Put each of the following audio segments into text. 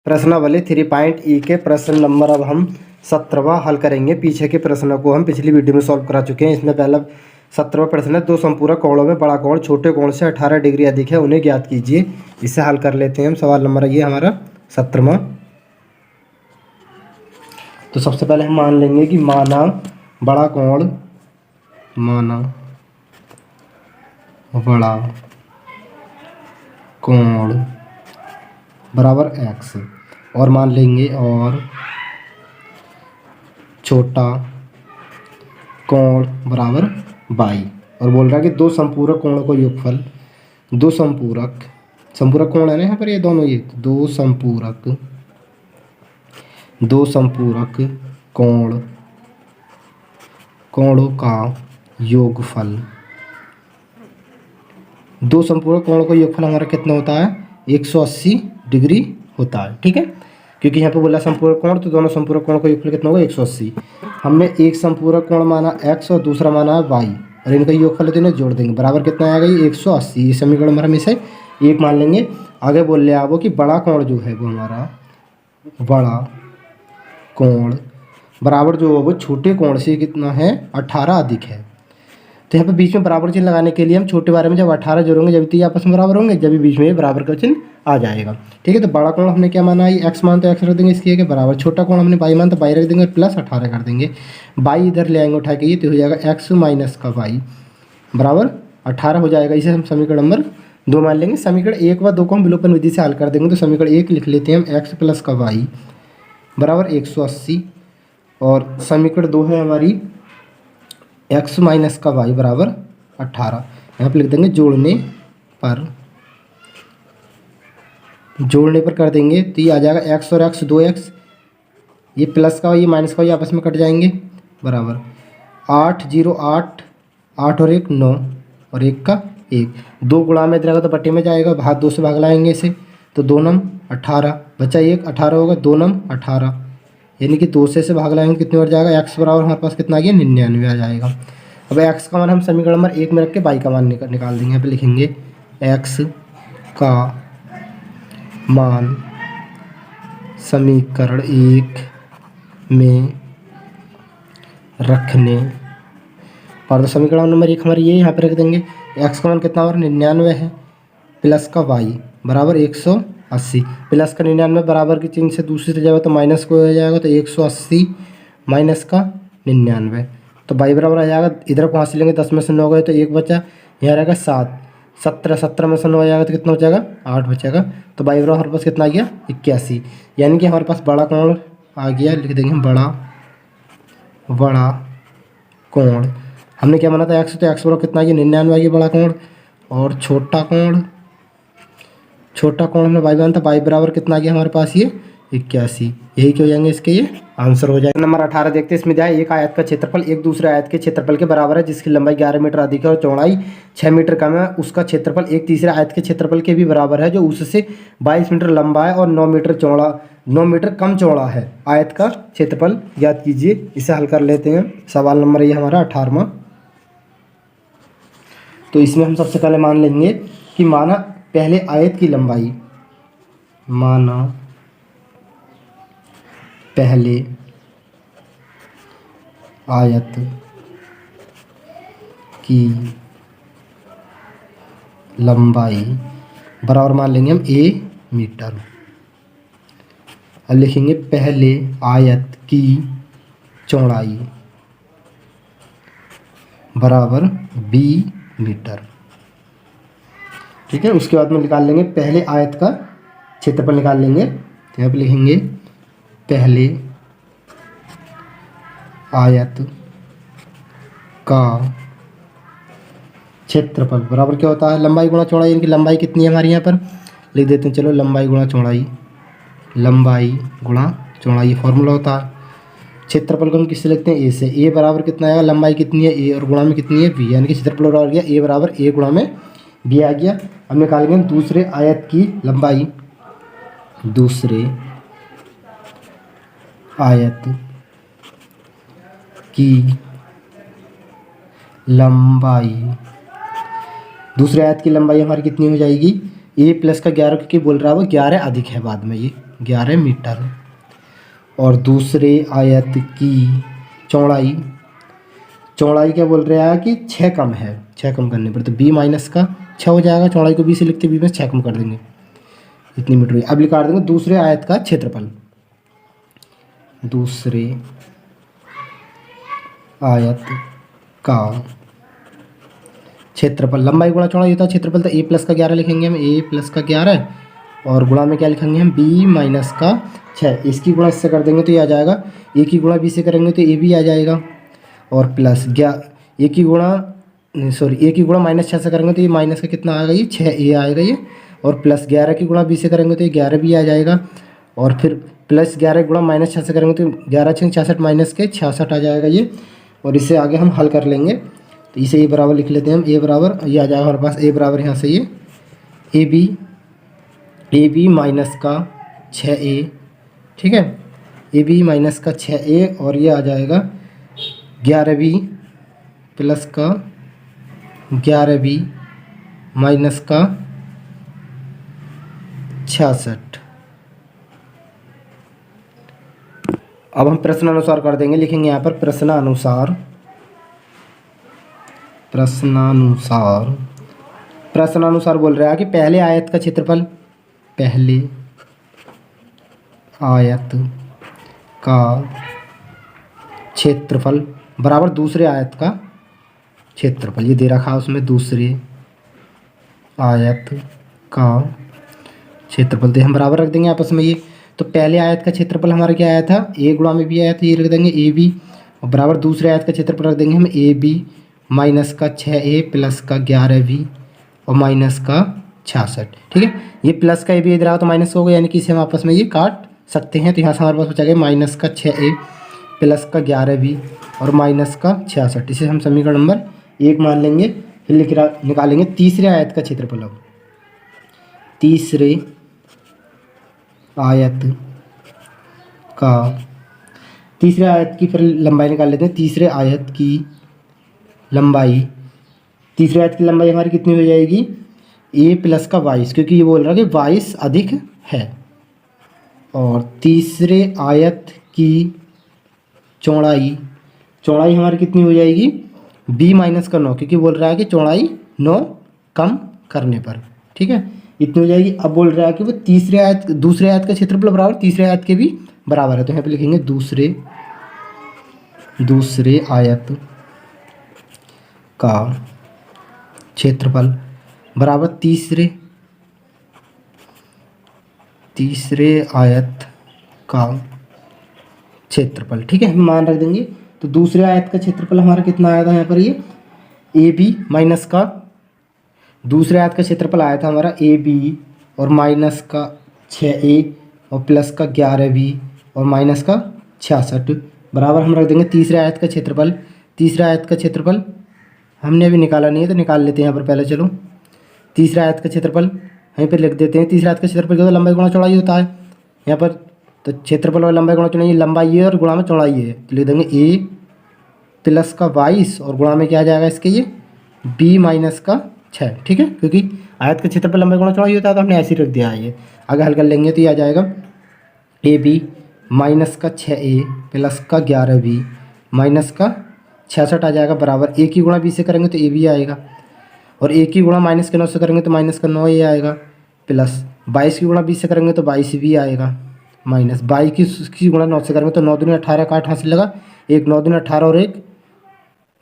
प्रश्नावली 3.E के प्रश्न नंबर अब हम 17वां हल करेंगे। पीछे के प्रश्नों को हम पिछली वीडियो में सॉल्व करा चुके हैं। इसमें पहला 17वां प्रश्न है, दो संपूरक कोणों में बड़ा कोण छोटे कोण से 18 डिग्री अधिक है, उन्हें ज्ञात कीजिए। इसे हल कर लेते हैं हम। सवाल नंबर ये हमारा 17वां। तो सबसे पहले हम मान लेंगे कि माना बड़ा कोण बराबर x, और मान लेंगे और छोटा कोण बराबर y। और बोल रहा है कि दो संपूरक कोणों को योगफल, दो संपूरक कोण है ना यहाँ पर, ये दोनों, ये दो संपूरक कोणों का योगफल, दो संपूरक कोणों का योगफल हमारा कितना होता है, 180 डिग्री होता है। ठीक है, क्योंकि यहाँ पे बोला संपूरक कोण, तो दोनों संपूरक कोण का योगफल कितना होगा, 180। हमने एक संपूरक कोण माना x और दूसरा माना y, और इनका योगफल है तो इन्हें जोड़ देंगे, बराबर कितना आएगा, ये 180। ये समीकरण हमारा हमेशा एक मान लेंगे। आगे बोल रहे आप कि बड़ा कोण जो है वो हमारा, बड़ा कोण बराबर जो है वो छोटे कोण से कितना है, 18 अधिक है। तो यहाँ पे बीच में बराबर चिन्ह लगाने के लिए हम छोटे बारे में जब 18 जोड़ेंगे, जब ये आपस में बराबर होंगे, जब भी बीच में बराबर का चिन्ह आ जाएगा। ठीक है, तो बड़ा कोण हमने क्या माना, ये x मान तो x रख देंगे इसके के बराबर, छोटा कोण हमने y मान तो y रख देंगे, प्लस 18 कर देंगे। y इधर ले आएंगे उठा के, ये तो हो जाएगा x माइनस का y बराबर 18 हो जाएगा। इसे हम समीकरण नंबर 2 मान लेंगे। समीकरण 1 व 2 को हम विलोपन विधि से हल कर देंगे। तो समीकरण 1 लिख लेते हैं हम, x प्लस का y बराबर 180, और समीकरण 2 है हमारी x माइनस का y बराबर 18। यहाँ पर लिख देंगे जोड़ने पर कर देंगे, तो ये आ जाएगा x और x 2x, ये प्लस का ये माइनस का ये आपस में कट जाएंगे, बराबर 8 0 8 8 और 1 9 और 1 का 1, 2 गुणा में रहेगा तो बट्टे में जाएगा, भाग 2 से भाग लाएंगे इसे, तो 2 नम 18 बचा, 1 18 होगा, 2 नम 18, यानी कि 2 से भाग लाएंगे कितने बार जाएगा, x बराबर हमारे पास कितना आ गया, 99 आ जाएगा। अब x का मान हम समीकरण नंबर 1 में रख के y का मान निकाल देंगे। यहाँ पे लिखेंगे x का मान समीकरण 1 में रखने पर, तो समीकरण नंबर 1 हमारी ये यहाँ पे रख देंगे। x का मान कितना और 99 है, प्लस का y बराबर 180, प्लस का 99 बराबर की चिन्ह से दूसरी तरफ जाएगा तो माइनस को हो जाएगा, तो 180 माइनस का 99, तो y बराबर आ जाएगा, इधर पहुँच लेंगे, 10 में से 9 गए तो 1 बचा, यहाँ रहेगा 7, 17 में से 9 आ जाएगा तो कितना हो जाएगा, 8 बचेगा, तो y बराबर हमारे पास कितना आ गया, 81। यानी कि हमारे पास बड़ा कोण आ गया, लिख देंगे हम बड़ा कोण। हमने क्या माना था x, तो x बराबर कितना आ गया, 99 आ गया बड़ा कोण, और छोटा कोण हमने y माना था, y बराबर कितना आ गया हमारे पास, ये 81। यही क्या हो जाएंगे इसके, ये आंसर हो जाएगा। नंबर 18 देखते हैं। इसमें दिया है एक आयत का क्षेत्रफल एक दूसरे आयत के क्षेत्रफल के बराबर है, जिसकी लंबाई 11 मीटर अधिक है और चौड़ाई 6 मीटर कम है। उसका क्षेत्रफल एक तीसरे आयत के क्षेत्रफल के भी बराबर है, जो उससे 22 मीटर लंबा है और 9 मीटर कम चौड़ा है। आयत का क्षेत्रफल ज्ञात कीजिए। इसे हल कर लेते हैं। सवाल नंबर ये हमारा 18वां। तो इसमें हम सबसे पहले मान लेंगे कि माना पहले आयत की लंबाई, पहले आयत की लंबाई बराबर मान लेंगे हम a मीटर। अब लिखेंगे पहले आयत की चौड़ाई बराबर b मीटर। ठीक है, उसके बाद में निकाल लेंगे पहले आयत का क्षेत्रफल निकाल लेंगे। तो यहाँ पे लिखेंगे पहले आयत का क्षेत्रफल बराबर क्या होता है, लंबाई गुणा चौड़ाई, यानी कि लंबाई कितनी है हमारी, यहाँ पर लिख देते हैं, चलो लंबाई गुणा चौड़ाई फॉर्मूला होता है। क्षेत्रफल को हम किससे लिखते हैं, a से। a बराबर कितना आएगा, लंबाई कितनी है a और गुणा में कितनी है b, यानी कि क्षेत्रफल बराबर आ गया a बराबर a गुणा में b आ गया। हम निकालेंगे दूसरे आयत की लंबाई, दूसरे आयत की लंबाई हमारी कितनी हो जाएगी, a प्लस का 11, क्योंकि बोल रहा है वो 11 अधिक है बाद में, ये 11 मीटर। और दूसरे आयत की चौड़ाई, चौड़ाई क्या बोल रहा है कि 6 कम है, 6 कम करने पर तो b माइनस का 6 हो जाएगा। चौड़ाई को b से लिखते b में 6 कम कर देंगे, इतनी मीटर हुई। अब लिखा देंगे दूसरे आयत का क्षेत्रफल, दूसरे आयत का क्षेत्रफल, लंबाई गुणा चौड़ाई होता है क्षेत्रफल, तो a प्लस का 11 लिखेंगे हम, a प्लस का 11 और गुणा में क्या लिखेंगे हम b माइनस का 6। इसकी गुणा इससे कर देंगे तो ये आ जाएगा, a की गुणा b से करेंगे तो a भी आ जाएगा, और प्लस a की गुणा माइनस 6 से करेंगे तो ये माइनस का कितना आएगा, ये 6a आएगा ये, और प्लस 11 की गुणा b से करेंगे तो ये 11 भी आ जाएगा, और फिर प्लस 11 गुणा माइनस 6 से करेंगे तो 11 6 66 माइनस के 66 आ जाएगा ये। और इसे आगे हम हल कर लेंगे, तो इसे ए बराबर लिख लेते हैं हम, ए बराबर ये आ जाएगा हमारे पास, ए बराबर यहाँ से ये ए बी माइनस का 6a, ठीक है, ए बी माइनस का 6a, और ये आ जाएगा 11b प्लस का 11b माइनस का 66। अब हम प्रश्नानुसार कर देंगे, लिखेंगे यहाँ पर प्रश्नानुसार, प्रश्नानुसार, प्रश्नानुसार बोल रहा है कि पहले आयत का क्षेत्रफल, पहले आयत का क्षेत्रफल बराबर दूसरे आयत का क्षेत्रफल, ये दे रखा है उसमें, दूसरे आयत का क्षेत्रफल, तो हम बराबर रख देंगे आपस में ये। तो पहले आयत का क्षेत्रफल हमारा क्या आया था, a गुणा में भी आया था, ये रख देंगे ए बी, और बराबर दूसरे आयत का क्षेत्रफल रख देंगे हम ए बी माइनस का 6a प्लस का 11b और माइनस का 66, ठीक है। ये प्लस का ए बी इधर आओ तो माइनस होगा, यानी कि इसे हम आपस में ये काट सकते हैं। तो यहाँ से हमारे पास बचा गया माइनस का 6a प्लस का 11b और माइनस का 66, इसे हम समीकरण नंबर 1 मान लेंगे। फिर निकालेंगे तीसरे आयत का क्षेत्रफल। अब तीसरे आयत का, तीसरे आयत की फिर लंबाई निकाल लेते हैं। तीसरे आयत की लंबाई, तीसरे आयत की लंबाई हमारी कितनी हो जाएगी, a प्लस का 22, क्योंकि ये बोल रहा है कि 22 अधिक है। और तीसरे आयत की चौड़ाई, चौड़ाई हमारी कितनी हो जाएगी, b माइनस का 9, क्योंकि बोल रहा है कि चौड़ाई 9 कम करने पर, ठीक है, इतनी हो जाएगी। अब बोल रहा है कि वो तीसरे आयत, दूसरे आयत का क्षेत्रफल बराबर तीसरे आयत के भी बराबर है, तो यहाँ पे लिखेंगे दूसरे आयत का क्षेत्रफल बराबर तीसरे आयत का क्षेत्रफल, ठीक है, हम मान रख देंगे। तो दूसरे आयत का क्षेत्रफल हमारा कितना आया था यहाँ पर, ये ए बी माइनस का, दूसरे आयत का क्षेत्रफल आया था हमारा ए बी और माइनस का 6a और प्लस का 11b और माइनस का 66 बराबर हम रख देंगे तीसरे आयत का क्षेत्रफल। तीसरे आयत का क्षेत्रफल हमने अभी निकाला नहीं है, तो निकाल लेते हैं यहाँ पर पहले। चलो, तीसरा आयत का क्षेत्रफल यहीं पर लिख देते हैं। तीसरा आयत का क्षेत्रफल क्या होता है, लंबाई गुणा चौड़ाई होता है यहाँ पर, तो क्षेत्रफल और लंबाई गुणा चौड़ाई, लंबाई है और गुणा में चौड़ाई है, तो लिख देंगे a प्लस का 22 और गुणा में क्या आ जाएगा इसके, ये b माइनस का 6, ठीक है, क्योंकि आयत का क्षेत्रफल लंबाई गुणा चौड़ाई होता है तो हमने ऐसे ही रख दिया है। ये आगे हल कर लेंगे तो ये आ जाएगा ए बी माइनस का 6a प्लस का 11b माइनस का 66 आ जाएगा बराबर, a की गुणा b से करेंगे तो a भी आएगा, और a की गुणा माइनस के 9 से करेंगे तो माइनस का 9 ये आएगा, प्लस 22 की गुणा 20 से करेंगे तो 22 भी आएगा, माइनस 22 की गुणा 9 से करेंगे तो 9 दूनी 18 का 8 हासिल लगा, एक 9 दूनी 18 और एक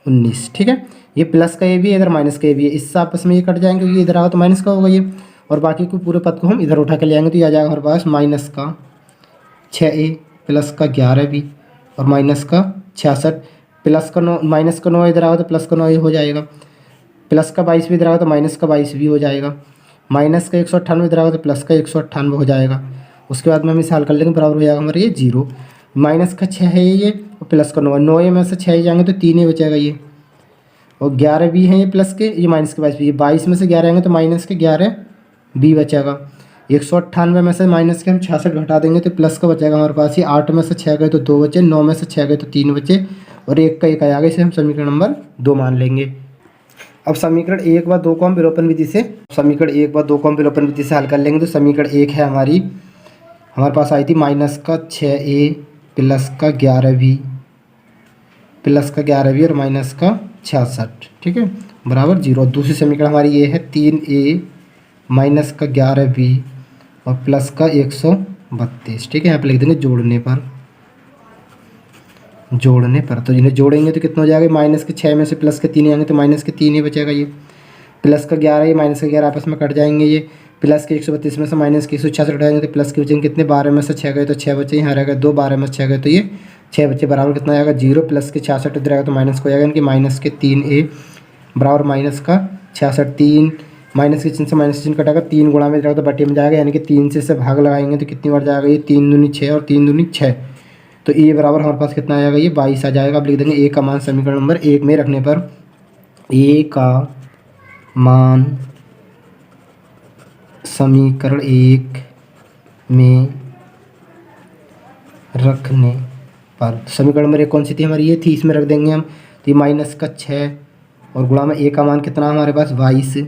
19, ठीक है। ये प्लस का ए भी है, इधर माइनस का ए भी है, इससे आपस में ये कट जाएंगे, क्योंकि इधर आओ तो माइनस का होगा ये, और बाकी को पूरे पद को हम इधर उठा के ले आएंगे तो ये आ जाएगा हमारे पास माइनस का 6a प्लस का 11b और माइनस का 66, प्लस का 9 माइनस का 9 इधर आओ तो प्लस का 9 ये हो जाएगा, प्लस का 22 भी इधर आओ तो माइनस का 22 भी हो जाएगा, माइनस का 198 इधर आओ तो प्लस का 198 हो जाएगा। उसके बाद में हम इसे हल कर लेंगे, बराबर हो जाएगा हमारे ये 0, माइनस का 6 है ये और प्लस का 9 है, 9 में से 6 जाएंगे तो 3 ही बचेगा ये, और 11 भी हैं ये प्लस के, ये माइनस के 22 भी, ये 22 में से 11 आएंगे तो माइनस के 11 बी बचेगा। 198 में से माइनस के हम 66 घटा देंगे तो प्लस का बचेगा हमारे पास, ये 8 में से 6 गए तो 2 बचे, 9 में से 6 गए तो 3 बचे, और 1 का 1 आएगा, इसे हम समीकरण नंबर 2 मान लेंगे। अब समीकरण 1 व 2 को हम विलोपन विधि से, समीकरण 1 व 2 को हम विलोपन विधि से हल कर लेंगे। तो समीकरण 1 है हमारी हमारे पास आई थी माइनस का 6a प्लस का 11b और माइनस का 66, ठीक है, बराबर 0। दूसरी समीकरण हमारी ये है 3a माइनस का 11b और प्लस का 132, ठीक है। यहाँ पे लिख देंगे जोड़ने पर तो इन्हें जोड़ेंगे तो कितना हो जाएगा, माइनस के 6 में से प्लस के 3 आएंगे तो माइनस के 3 ही बचेगा। ये प्लस का 11, ये माइनस का 11 आपस में कट जाएंगे। ये प्लस के 132 में से माइनस के 166 हटाएंगे तो प्लस के बचेंगे कितने, 12 में से 6 गए तो 6 बचे, यहाँ रहेगा 2, 12 में से 6 गए तो ये 6 बचे, बराबर कितना आएगा 0। प्लस के 66 इधर आएगा तो माइनस को जाएगा, यानी कि माइनस के 3a बराबर माइनस का 66। 3 माइनस के चिन्ह से माइनस चिन्ह कटाएगा, 3 गुणा में जाएगा तो बटे में जाएगा, यानी कि 3 से भाग लगाएंगे तो कितनी बार जाएगा, ये 3 दूनी 6 और 3 दूनी 6, तो ए बराबर हमारे पास कितना आएगा, ये 22 आ जाएगा। अब लिख देंगे ए का मान समीकरण नंबर 1 में रखने पर, ए का मान समीकरण 1 में रखने पर, समीकरण नंबर 1 कौन सी थी हमारी, ये थी, इसमें रख देंगे हम। तो ये माइनस का 6 और गुणा में ए का मान कितना हमारे पास 22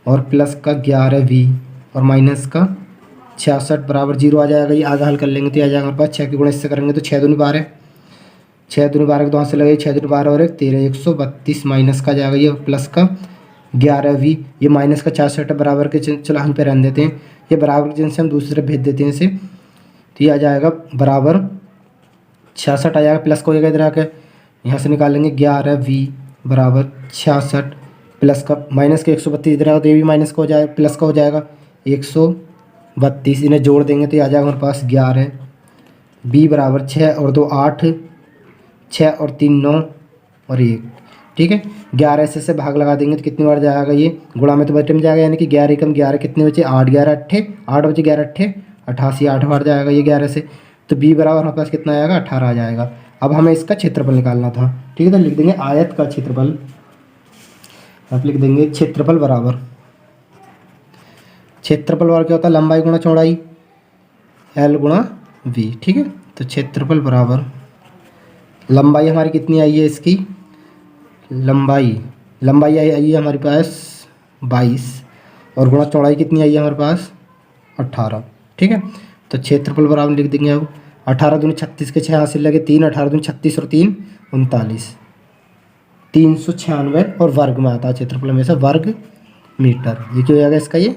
और प्लस का 11b और माइनस का 66 बराबर 0 आ जाएगा। ये आगे हल कर लेंगे तो आ जाएगा हमारे पास 6 के गुणा इससे करेंगे तो 6 दूनी 12, 6 दूनी 12 के 2 हाथ से लगे, 6 दूनी 12 और 1 13, 132 माइनस का जाएगा ये प्लस का 11b, ये माइनस का 66 बराबर के चलो हम पे रहने देते हैं, ये बराबर के चिन्ह से हम दूसरी तरफ भेज देते हैं इसे, तो ये आ जाएगा बराबर 66 आ जाएगा, प्लस को इधर आके यहाँ से निकालेंगे 11b बराबर 66 प्लस का माइनस के 132 इधर आएगा तो ये भी माइनस का हो जाएगा, प्लस का हो जाएगा 132, इन्हें जोड़ देंगे तो ये आ जाएगा हमारे पास 11b बराबर 6 और 2 8, 6 और 3 9 और 1, ठीक है। 11 से भाग लगा देंगे तो कितनी बार जाएगा, ये गुणा में तो बटे में जाएगा, यानी कि 11 कम 11 कितने बचे 8, 11 8 8 बचे 11 8 88, 8 बार जाएगा ये 11 से, तो b बराबर हमारे पास कितना आएगा 18 आ जाएगा। अब हमें इसका क्षेत्रफल निकालना था, ठीक है, तो लिख देंगे आयत का क्षेत्रफल, आप लिख देंगे क्षेत्रफल बराबर क्या होता है, लंबाई गुणा चौड़ाई l गुणा v, ठीक है। तो क्षेत्रफल बराबर लंबाई हमारी कितनी आई है, इसकी लंबाई आई है हमारे पास 22 और गुणा चौड़ाई कितनी आई है हमारे पास 18, ठीक है। तो क्षेत्रफल बराबर लिख देंगे अब 18 दूनी 36 के 6 हासिल लगे 3, 18 दूनी 36 और 3 39, 396 और वर्ग में आता है क्षेत्रफल हमेशा वर्ग मीटर, ये क्या हो जाएगा, इसका ये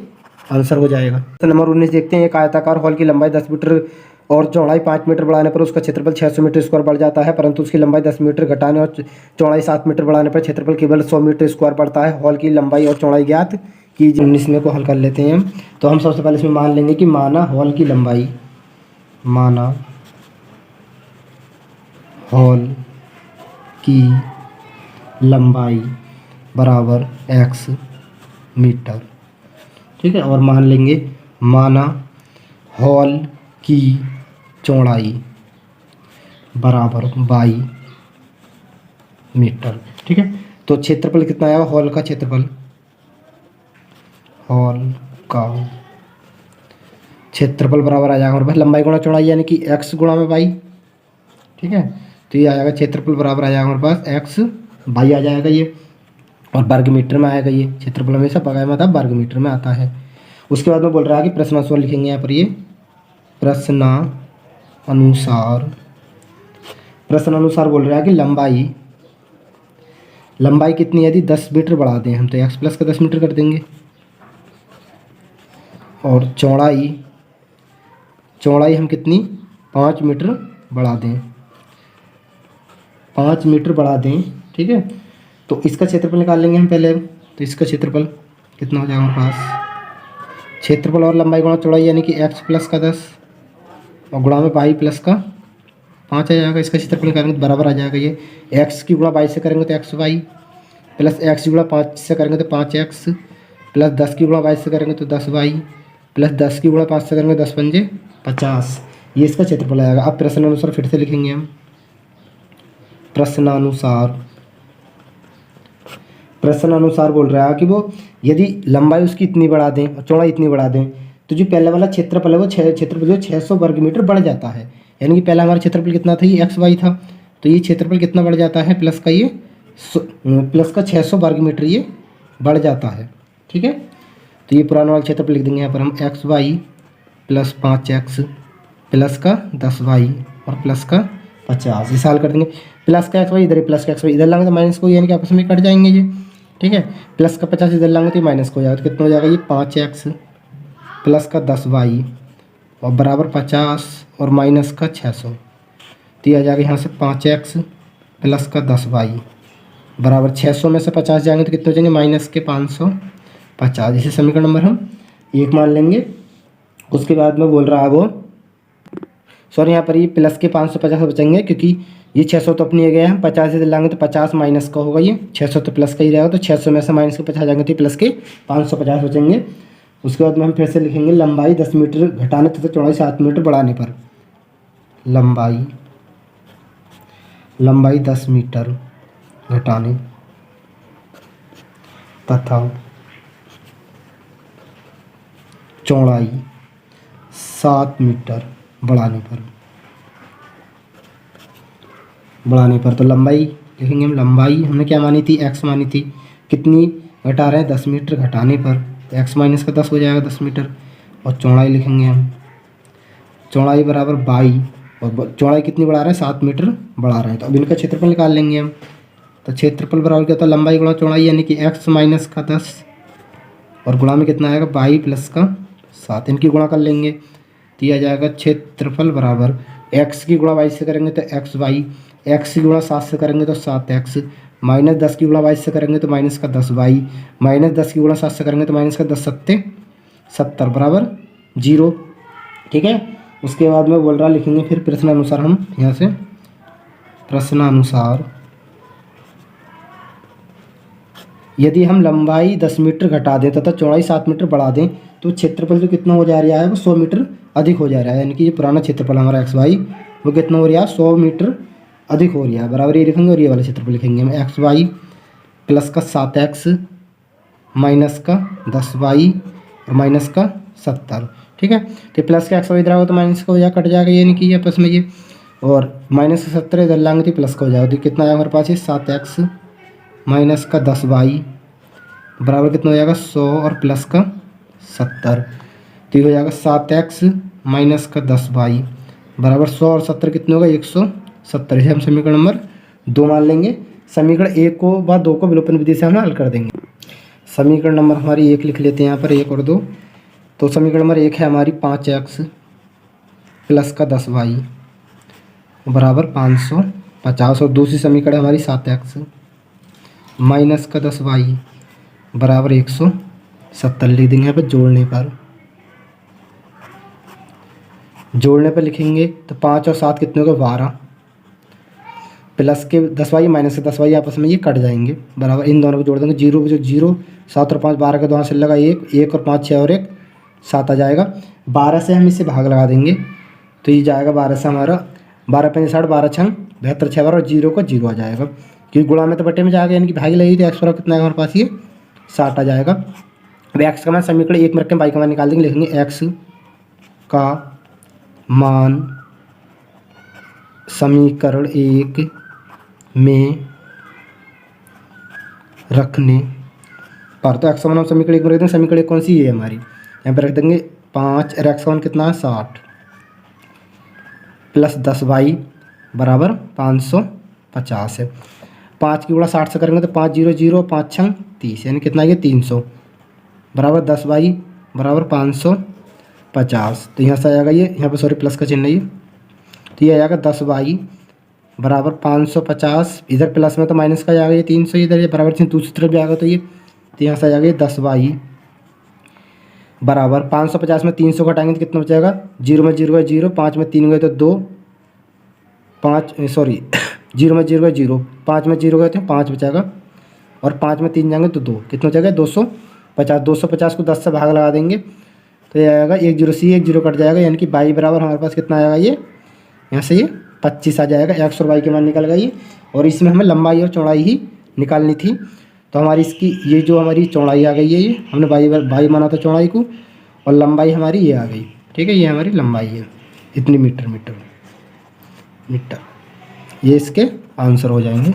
आंसर हो जाएगा। तो नंबर 19 देखते हैं, एक आयताकार हॉल की लंबाई 10 मीटर और चौड़ाई 5 मीटर बढ़ाने पर उसका क्षेत्रफल 600 मीटर स्क्वायर बढ़ जाता है, परंतु उसकी लंबाई 10 मीटर घटाने और चौड़ाई 7 मीटर बढ़ाने पर क्षेत्रफल केवल 100 मीटर स्क्वायर बढ़ता है। हॉल की लंबाई और चौड़ाई ज्ञात कीजिए। 19 को हल कर लेते हैं हम। तो हम सबसे पहले इसमें मान लेंगे कि माना हॉल की लंबाई बराबर x मीटर, ठीक है, और मान लेंगे माना हॉल की चौड़ाई बराबर 22 मीटर, ठीक है। तो क्षेत्रफल कितना आएगा, हॉल का क्षेत्रफल बराबर आ जाएगा हमारे पास लंबाई गुणा चौड़ाई यानी कि x गुणा में y, ठीक है। तो ये आ जाएगा क्षेत्रफल बराबर आ जाएगा हमारे पास x y आ जाएगा ये, और वर्ग मीटर में आएगा ये, क्षेत्रफल हमेशा बगाय में आता है वर्ग मीटर में आता है। उसके बाद में बोल रहा है कि प्रश्नानुसार लिखेंगे यहाँ पर, ये प्रश्नानुसार बोल रहा है कि लंबाई कितनी, यदि 10 मीटर बढ़ा दें हम तो x प्लस का 10 मीटर कर देंगे, और चौड़ाई हम कितनी 5 मीटर बढ़ा दें, ठीक है। तो इसका क्षेत्रफल निकाल लेंगे हम पहले। तो इसका क्षेत्रफल कितना हो जाएगा हमारे पास, क्षेत्रफल और लंबाई गुणा चौड़ाई यानी कि x प्लस का 10 और गुणा में y प्लस का 5 आ जाएगा। इसका क्षेत्रफल निकालेंगे तो बराबर आ जाएगा ये x की गुणा 22 से करेंगे तो xy प्लस x की गुणा 5 से करेंगे तो 5x प्लस 10 की गुणा 22 से करेंगे तो 10y प्लस 10 की गुणा 5 से करेंगे 10 पंजे 50, ये इसका क्षेत्रफल आएगा। अब प्रश्नानुसार फिर से लिखेंगे हम, प्रश्नानुसार बोल रहा है कि वो यदि लंबाई उसकी इतनी बढ़ा दें और चौड़ाई इतनी बढ़ा दें तो जो पहले वाला क्षेत्रफल है वो क्षेत्रफल जो 600 वर्ग मीटर बढ़ जाता है, यानी कि पहला हमारा क्षेत्रफल कितना था, ये XY था, तो ये क्षेत्रफल कितना बढ़ जाता है, प्लस का 600 वर्ग मीटर ये बढ़ जाता है, ठीक है। तो ये पुराना वाला क्षेत्रफल लिख देंगे यहाँ पर हम XY प्लस 5x प्लस का 10y और प्लस का 50। इसे हल कर देंगे। प्लस का एक्स वाई इधर, प्लस का एक्स वाई इधर लाएंगे तो माइनस को, यानी कि आपस में कट जाएंगे ये, ठीक है। प्लस का 50 इधर लाएंगे तो माइनस को हो जाएगा, तो कितना हो जाएगा ये 5x प्लस का 10y और बराबर 50 और माइनस का 600। तो ये आ जाएगा यहाँ से 5x प्लस का 10y बराबर 600 में से 50 जाएंगे तो कितने हो जाएंगे माइनस के 550। इसे समीकरण नंबर हम 1 मान लेंगे। उसके बाद में बोल रहा है वो, सॉरी यहाँ पर ये प्लस के 550 बचेंगे, क्योंकि ये 600 तो अपनी गया है, 50 इधर लाएंगे तो 50 माइनस का होगा, ये 600 तो प्लस का ही रहेगा, तो 600 में से माइनस के 50 जाएंगे तो प्लस के 550 बचेंगे। उसके बाद में हम फिर से लिखेंगे लंबाई 10 मीटर घटाने तथा चौड़ाई 7 मीटर बढ़ाने पर, लंबाई 10 मीटर घटाने तथा चौड़ाई 7 मीटर बढ़ाने पर तो लंबाई लिखेंगे हम। लंबाई हमने क्या मानी थी, x मानी थी, कितनी घटा रहे हैं 10 मीटर घटाने पर, तो x माइनस का 10 हो जाएगा 10 मीटर। और चौड़ाई लिखेंगे हम, चौड़ाई बराबर बाई, और चौड़ाई कितनी बढ़ा रहे हैं 7 मीटर बढ़ा रहे हैं, तो अब इनका क्षेत्रफल निकाल लेंगे हम। तो क्षेत्रफल बराबर क्या होता है, लंबाई गुणा चौड़ाई, यानी कि x माइनस का 10 और गुणा में कितना आएगा बाई प्लस का 7, इनकी गुणा कर लेंगे तो ये आ जाएगा क्षेत्रफल बराबर x की गुणा y से करेंगे तो x y, x की गुणा 7 से करेंगे तो 7x, माइनस 10 की गुणा y से करेंगे तो माइनस का 10y, माइनस 10 की गुणा 7 से करेंगे तो माइनस का 10 सत्ते 70 बराबर 0, ठीक है। उसके बाद में बोल रहा लिखेंगे फिर प्रश्नानुसार, हम यहाँ से प्रश्नानुसार यदि हम लंबाई 10 मीटर घटा दें तथा चौड़ाई 7 मीटर बढ़ा दें तो क्षेत्रफल जो कितना हो जा रहा है वो 100 मीटर अधिक हो जा रहा है, यानी कि ये पुराना क्षेत्रफल हमारा एक्स वाई वो कितना हो रहा है 100 मीटर अधिक हो रहा है, बराबर ये लिखेंगे। और ये वाला क्षेत्रफल लिखेंगे हम एक्स वाई प्लस का 7x माइनस का 10y और माइनस का 70, ठीक है। तो प्लस का एक्स वाई इधर आएगा तो माइनस का हो जाएगा, कट जाएगा, यानी कि ये आपस में ये, और माइनस का 70 इधर लाएंगे तो प्लस का हो जाएगा, तो कितना आएगा हमारे पास ये 7x माइनस का 10y बराबर कितना हो जाएगा 100 और प्लस का 70, तो ये हो जाएगा 7x माइनस का 10y बराबर 100 और 70 कितने होगा 170। इसे हम समीकरण नंबर 2 मान लेंगे। समीकरण 1 को व 2 को विलोपन विधि से हम हल कर देंगे। समीकरण नंबर हमारी 1 लिख लेते हैं यहाँ पर, 1 और 2। तो समीकरण नंबर 1 है हमारी 5x प्लस का 10y बराबर 550, और दूसरी समीकरण हमारी 7x माइनस का 10y बराबर 170 लिख देंगे यहाँ पर। जोड़ने पर लिखेंगे तो 5 और 7 कितने होगा 12, प्लस के 10y माइनस के 10y आपस में ये कट जाएंगे, बराबर इन दोनों को जोड़ देंगे। 0 जो 0, 7 और 5 12 के दो से लगा 1, 1 और 5 6 और 1 7 आ जाएगा। 12 से हम इसे भाग लगा देंगे तो ये जाएगा 12 से हमारा 12 5 60, 12 6 72 6 और 0 को 0 आ जाएगा, क्योंकि गुणा में तो बटे में जाएगा, यानी कि भाग लगेगी तो एक्स बराबर कितना आएगा हमारे पास ये 60 आ जाएगा। अब एक्स का मान समीकरण 1 में रख के वाई का मान निकाल देंगे। लिखेंगे एक्स का मान समीकरण 1 में रखने पर, तो एक्स का मान हम समीकरण 1 में रख देंगे। समीकरण 1 कौन सी है हमारी, यहाँ पर रख देंगे 5, एक्स का मान कितना है 60 प्लस 10y बराबर 550 है। 5 की गुणा 60 से करेंगे तो 5 0 0 5 6 30, यानी कितना है 300 बराबर 10y बराबर 550। तो यहाँ से आ जाएगा ये, यहाँ पर सॉरी प्लस का चिन्ह है ये, तो ये आ जाएगा 10y बराबर 550, इधर प्लस में तो माइनस का जाएगा ये 300, इधर ये बराबर चिन्ह दूसरी तरफ भी आएगा तो ये, तो यहाँ से आ जाएगा ये 10y बराबर 550 में 300 घटाएंगे तो कितना बचेगा, 0 में 0 गए 0, 5 में 3 गए तो 2, 5 सॉरी 0 में 0 गए 0, 5 में 0 गए तो 5 बचेगा, और 5 में 3 जाएंगे तो 2, कितना बचेगा 250। 250 को 10 से भाग लगा देंगे तो ये आएगा 1 0 से 1 0 कट जाएगा, यानी कि y बराबर हमारे पास कितना आएगा ये, यहाँ से ये 25 आ जाएगा। एक्स और वाई के मान निकल गई, और इसमें हमें लंबाई और चौड़ाई ही निकालनी थी। तो हमारी इसकी ये जो हमारी चौड़ाई आ गई है, ये हमने बाई माना था चौड़ाई को, और लंबाई हमारी ये आ गई, ठीक है, ये हमारी लंबाई है इतनी मीटर, ये इसके आंसर हो जाएंगे।